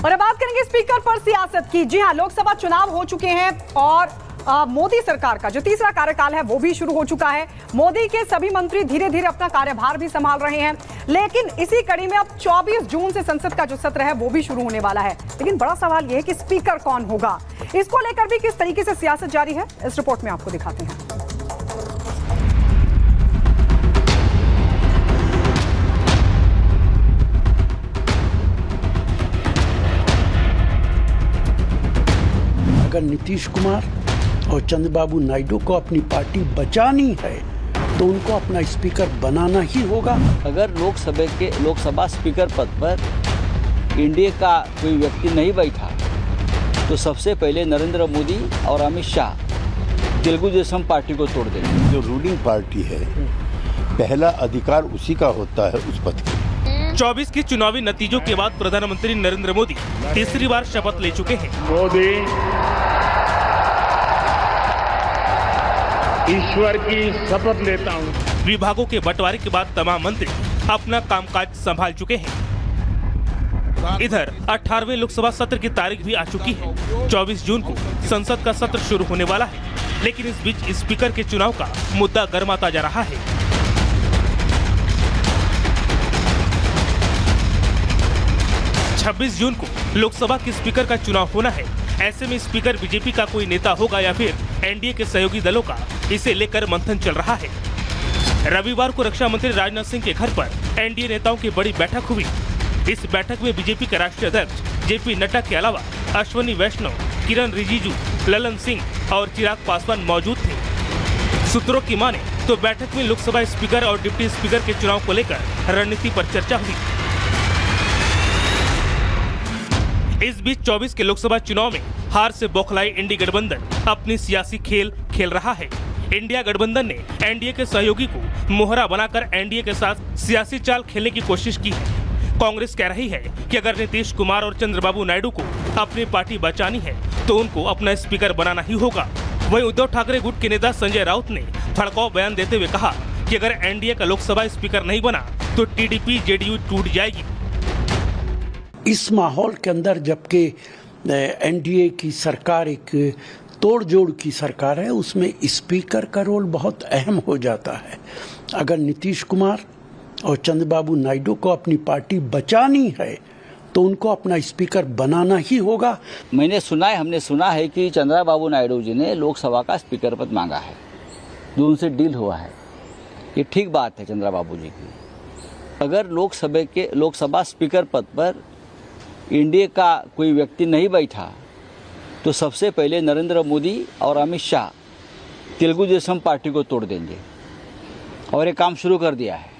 और अब बात करेंगे स्पीकर पर सियासत की। जी हां, लोकसभा चुनाव हो चुके हैं और मोदी सरकार का जो तीसरा कार्यकाल है वो भी शुरू हो चुका है। मोदी के सभी मंत्री धीरे धीरे अपना कार्यभार भी संभाल रहे हैं, लेकिन इसी कड़ी में अब 24 जून से संसद का जो सत्र है वो भी शुरू होने वाला है। लेकिन बड़ा सवाल यह है कि स्पीकर कौन होगा, इसको लेकर भी किस तरीके से सियासत जारी है, इस रिपोर्ट में आपको दिखाते हैं। अगर नीतीश कुमार और चंद्रबाबू नायडू को अपनी पार्टी बचानी है तो उनको अपना स्पीकर बनाना ही होगा। अगर लोकसभा स्पीकर पद पर एनडीए का कोई व्यक्ति नहीं बैठा तो सबसे पहले नरेंद्र मोदी और अमित शाह तेलुगु देशम पार्टी को तोड़ देंगे। जो रूलिंग पार्टी है पहला अधिकार उसी का होता है उस पद की। 24 के चुनावी नतीजों के बाद प्रधानमंत्री नरेंद्र मोदी तीसरी बार शपथ ले चुके हैं। मोदी ईश्वर की शपथ लेता हूं। विभागों के बंटवारे के बाद तमाम मंत्री अपना कामकाज संभाल चुके हैं। इधर 18वें लोकसभा सत्र की तारीख भी आ चुकी है। 24 जून को संसद का सत्र शुरू होने वाला है, लेकिन इस बीच स्पीकर के चुनाव का मुद्दा गर्माता जा रहा है। 26 जून को लोकसभा के स्पीकर का चुनाव होना है। ऐसे में स्पीकर बीजेपी का कोई नेता होगा या फिर एनडीए के सहयोगी दलों का, इसे लेकर मंथन चल रहा है। रविवार को रक्षा मंत्री राजनाथ सिंह के घर पर एनडीए नेताओं की बड़ी बैठक हुई। इस बैठक में बीजेपी के राष्ट्रीय अध्यक्ष जेपी नड्डा के अलावा अश्विनी वैष्णव, किरण रिजिजू, ललन सिंह और चिराग पासवान मौजूद थे। सूत्रों की माने तो बैठक में लोकसभा स्पीकर और डिप्टी स्पीकर के चुनाव को लेकर रणनीति पर चर्चा हुई। इस बीच 24 के लोकसभा चुनाव में हार से बौखलाई इंडी गठबंधन अपनी सियासी खेल खेल रहा है। इंडिया गठबंधन ने एनडीए के सहयोगी को मोहरा बनाकर एनडीए के साथ सियासी चाल खेलने की कोशिश की है। कांग्रेस कह रही है कि अगर नीतीश कुमार और चंद्रबाबू नायडू को अपनी पार्टी बचानी है तो उनको अपना स्पीकर बनाना ही होगा। वहीं उद्धव ठाकरे गुट के नेता संजय राउत ने भड़काऊ बयान देते हुए कहा कि अगर एनडीए का लोकसभा स्पीकर नहीं बना तो टीडीपी जेडीयू टूट जाएगी। इस माहौल के अंदर जबकि एनडीए की सरकार एक तोड़ जोड़ की सरकार है, उसमें स्पीकर का रोल बहुत अहम हो जाता है। अगर नीतीश कुमार और चंद्रबाबू नायडू को अपनी पार्टी बचानी है तो उनको अपना स्पीकर बनाना ही होगा। हमने सुना है कि चंद्रबाबू नायडू जी ने लोकसभा का स्पीकर पद मांगा है, जो उनसे डील हुआ है। ये ठीक बात है चंद्रबाबू जी की। अगर लोकसभा स्पीकर पद पर एनडीए का कोई व्यक्ति नहीं बैठा तो सबसे पहले नरेंद्र मोदी और अमित शाह तेलुगु देशम पार्टी को तोड़ देंगे और ये काम शुरू कर दिया है।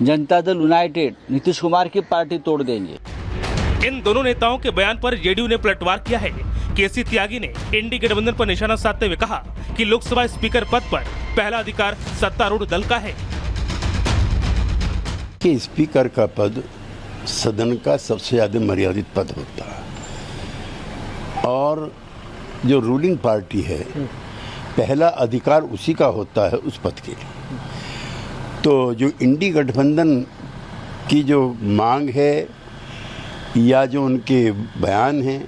जनता दल यूनाइटेड नीतीश कुमार की पार्टी तोड़ देंगे। इन दोनों नेताओं के बयान पर जेडीयू ने पलटवार किया है। केसी त्यागी ने इंडी गठबंधन पर निशाना साधते हुए कहा कि लोकसभा स्पीकर पद पर पहला अधिकार सत्तारूढ़ दल का है। कि स्पीकर का पद सदन का सबसे ज्यादा मर्यादित पद होता है और जो रूलिंग पार्टी है पहला अधिकार उसी का होता है उस पद के। तो जो इंडी गठबंधन की जो मांग है या जो उनके बयान हैं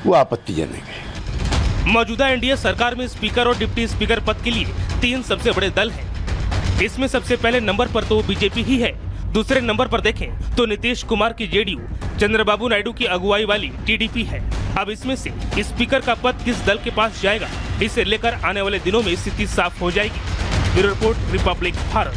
वो आपत्तिजनक है। मौजूदा एनडीए सरकार में स्पीकर और डिप्टी स्पीकर पद के लिए 3 सबसे बड़े दल हैं। इसमें सबसे पहले नंबर पर तो बीजेपी ही है। दूसरे नंबर पर देखें तो नीतीश कुमार की जेडीयू, चंद्रबाबू नायडू की अगुवाई वाली टीडीपी है। अब इसमें से स्पीकर का पद किस दल के पास जाएगा, इसे लेकर आने वाले दिनों में स्थिति साफ हो जाएगी। Bureau report, Republic Bharat.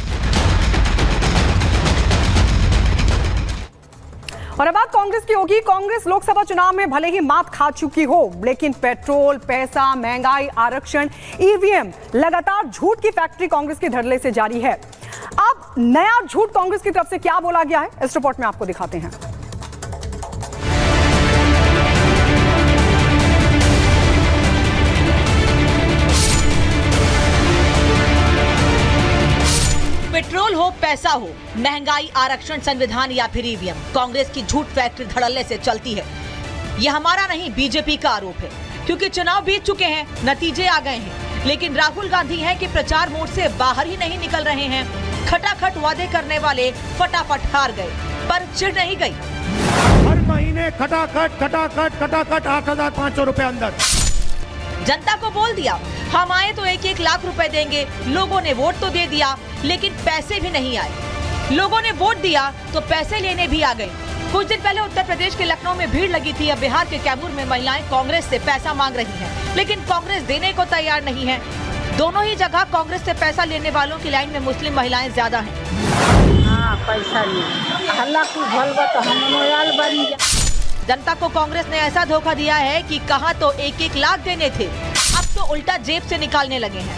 और अब बात कांग्रेस की होगी। कांग्रेस लोकसभा चुनाव में भले ही मात खा चुकी हो, लेकिन पेट्रोल, पैसा, महंगाई, आरक्षण, ईवीएम, लगातार झूठ की फैक्ट्री कांग्रेस के धड़ल्ले से जारी है। अब नया झूठ कांग्रेस की तरफ से क्या बोला गया है, इस रिपोर्ट में आपको दिखाते हैं। पेट्रोल हो, पैसा हो, महंगाई, आरक्षण, संविधान या फिर ईवीएम, कांग्रेस की झूठ फैक्ट्री धड़ल्ले से चलती है। यह हमारा नहीं, बीजेपी का आरोप है, क्योंकि चुनाव बीत चुके हैं, नतीजे आ गए हैं, लेकिन राहुल गांधी हैं कि प्रचार मोड से बाहर ही नहीं निकल रहे हैं। खटाखट वादे करने वाले फटाफट हार गए, पर चिढ़ नहीं गई। महीने खटाखट 8,500 रुपए अंदर। जनता को बोल दिया हम आए तो 1-1 लाख रुपए देंगे। लोगों ने वोट तो दे दिया लेकिन पैसे भी नहीं आए। लोगों ने वोट दिया तो पैसे लेने भी आ गए। कुछ दिन पहले उत्तर प्रदेश के लखनऊ में भीड़ लगी थी। अब बिहार के कैमूर में महिलाएं कांग्रेस से पैसा मांग रही हैं, लेकिन कांग्रेस देने को तैयार नहीं है। दोनों ही जगह कांग्रेस से पैसा लेने वालों की लाइन में मुस्लिम महिलाएं ज्यादा हैं। हाँ, पैसा नहीं हल्ला की भलवा तो हम मोयाल बन गया। जनता को कांग्रेस ने ऐसा धोखा दिया है कि कहा तो 1-1 लाख देने थे, अब तो उल्टा जेब से निकालने लगे हैं।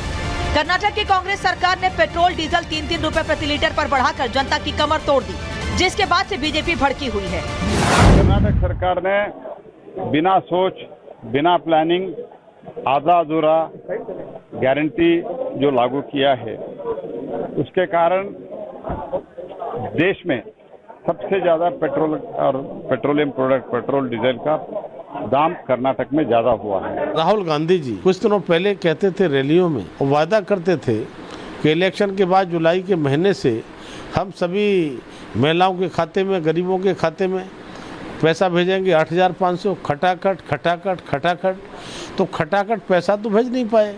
कर्नाटक की कांग्रेस सरकार ने पेट्रोल डीजल 3-3 रुपए प्रति लीटर पर बढ़ाकर जनता की कमर तोड़ दी, जिसके बाद से बीजेपी भड़की हुई है। कर्नाटक सरकार ने बिना सोच, बिना प्लानिंग आधा अधूरा गारंटी जो लागू किया है, उसके कारण देश में सबसे ज्यादा पेट्रोल और पेट्रोलियम प्रोडक्ट, पेट्रोल डीजल का दाम कर्नाटक में ज्यादा हुआ है। राहुल गांधी जी कुछ दिनों पहले कहते थे रैलियों में, वादा करते थे कि इलेक्शन के बाद जुलाई के महीने से हम सभी महिलाओं के खाते में, गरीबों के खाते में पैसा भेजेंगे 8,500। खटाखट तो खटाखट पैसा तो भेज नहीं पाए।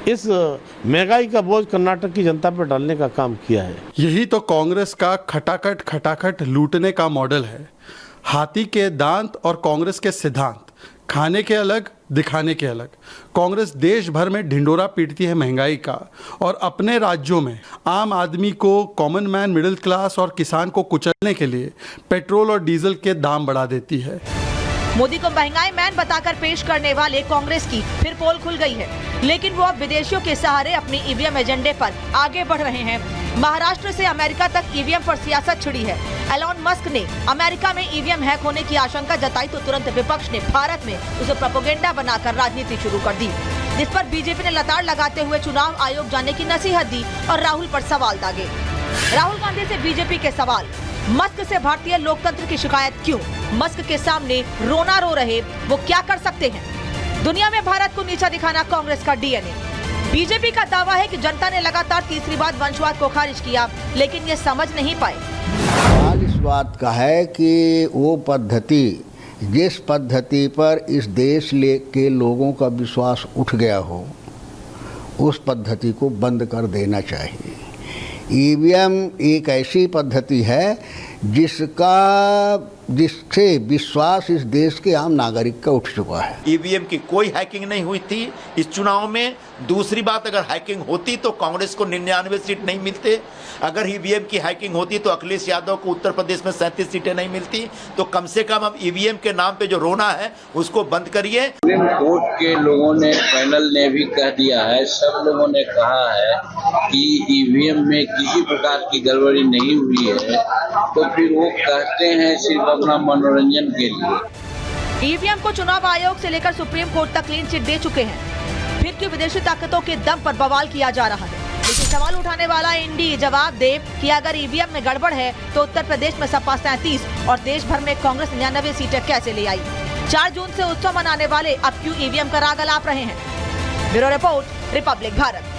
इस महंगाई का बोझ कर्नाटक की जनता पर डालने का काम किया है। यही तो कांग्रेस का खटाखट लूटने का मॉडल है। हाथी के दांत और कांग्रेस के सिद्धांत, खाने के अलग, दिखाने के अलग। कांग्रेस देश भर में ढिंडोरा पीटती है महंगाई का, और अपने राज्यों में आम आदमी को, कॉमन मैन, मिडिल क्लास और किसान को कुचलने के लिए पेट्रोल और डीजल के दाम बढ़ा देती है। मोदी को महंगाई मैन बताकर पेश करने वाले कांग्रेस की फिर पोल खुल गई है, लेकिन वो अब विदेशियों के सहारे अपनी ईवीएम एजेंडे पर आगे बढ़ रहे हैं। महाराष्ट्र से अमेरिका तक ईवीएम पर सियासत छिड़ी है। एलोन मस्क ने अमेरिका में ईवीएम हैक होने की आशंका जताई तो तुरंत विपक्ष ने भारत में उसे प्रोपेगेंडा बनाकर राजनीति शुरू कर दी, जिस पर बीजेपी ने लताड़ लगाते हुए चुनाव आयोग जाने की नसीहत दी और राहुल पर सवाल दागे। राहुल गांधी से बीजेपी के सवाल, मस्क से भारतीय लोकतंत्र की शिकायत क्यों? मस्क के सामने रोना रो रहे, वो क्या कर सकते हैं? दुनिया में भारत को नीचा दिखाना कांग्रेस का डीएनए। बीजेपी का दावा है कि जनता ने लगातार तीसरी बार वंशवाद को खारिज किया, लेकिन ये समझ नहीं पाए। सवाल इस बात का है कि वो पद्धति, जिस पद्धति पर इस देश के लोगों का विश्वास उठ गया हो, उस पद्धति को बंद कर देना चाहिए। ईवीएम एक ऐसी पद्धति है जिससे विश्वास इस देश के आम नागरिक का उठ चुका है। ईवीएम की कोई हैकिंग नहीं हुई थी इस चुनाव में। दूसरी बात, अगर हैकिंग होती तो कांग्रेस को 99 सीट नहीं मिलते। अगर ईवीएम की हैकिंग होती तो अखिलेश यादव को उत्तर प्रदेश में 37 सीटें नहीं मिलती। तो कम से कम अब ईवीएम के नाम पे जो रोना है उसको बंद करिए। सुप्रीम कोर्ट के लोगों ने, पैनल ने भी कह दिया है, सब लोगों ने कहा है कि ईवीएम में किसी प्रकार की गड़बड़ी नहीं हुई है, तो फिर वो कहते हैं सिर्फ अपना मनोरंजन के लिए। ईवीएम को चुनाव आयोग से लेकर सुप्रीम कोर्ट तक क्लीन चिट दे चुके हैं, फिर क्यों विदेशी ताकतों के दम पर बवाल किया जा रहा है? लेकिन सवाल उठाने वाला इंडी जवाब दे कि अगर ईवीएम में गड़बड़ है तो उत्तर प्रदेश में सपा 37 और देश भर में कांग्रेस 99 सीटें कैसे ले आई? 4 जून से उत्सव मनाने वाले अब क्यों ईवीएम का राग अलाप रहे हैं? Bureau report, Republic Bharat.